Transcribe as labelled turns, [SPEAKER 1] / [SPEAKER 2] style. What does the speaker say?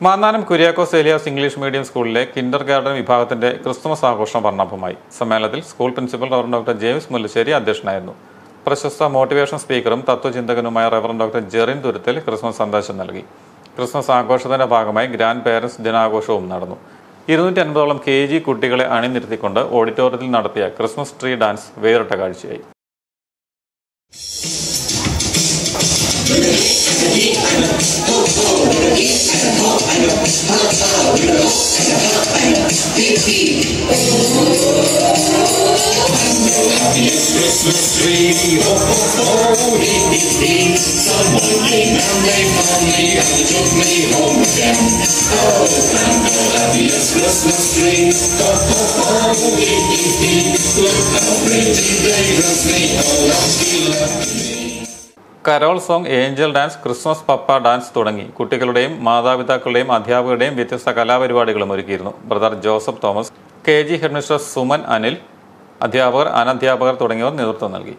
[SPEAKER 1] Mannanam Kuriakose Elias English medium സ്കൂളിലെ Kinder garden വിഭാഗത്തിന്റെ Christmas ആഘോഷം വർണ്ണാഭമായി. സമ്മേളനത്തിൽ school principal reverend doctor James Mullassery അധ്യക്ഷനായിരുന്നു. പ്രശസ്ത മോട്ടിവേഷൻ സ്പീക്കറും തത്വചിന്തകനുമായ റവറന്റ് ഡോക്ടർ ജെറിൻ തുരുത്തിൽ ക്രിസ്മസ് സന്ദേശം നൽകി. ക്രിസ്മസ് ആഘോഷത്തിന്റെ ഭാഗമായി ഗ്രാൻഡ് പേരൻസ് ദിനാഘോഷവും നടന്നു. 250ഓളം KG കുട്ടികളെ അണിനിരത്തിക്കൊണ്ട് ഓഡിറ്റോറിയത്തിൽ നടത്തിയ ക്രിസ്മസ് ട്രീ ഡാൻസ് വേറിട്ട കാഴ്ചയായി.
[SPEAKER 2] Christmas tree, ho ho ho, hee hee hee. Someone came and they found me and took me home again. Oh, and the happiest Christmas tree, ho ho ho, hee hee hee. Look how pretty they dress me, how lucky me.
[SPEAKER 1] Carol song, Angel dance, Christmas papa dance തുടങ്ങി കുട്ടികളുടെയും മാതാപിതാക്കളുടെയും അധ്യാപകരുടെയും വ്യത്യസ്ത കലാപരിപാടികളും ഒരുക്കിയിരുന്നു. Brother Joseph Thomas, KG headmistress Suman Anil, അധ്യാപകർ, അനധ്യാപകർ തുടങ്ങിയവർ നേതൃത്വം നൽകി.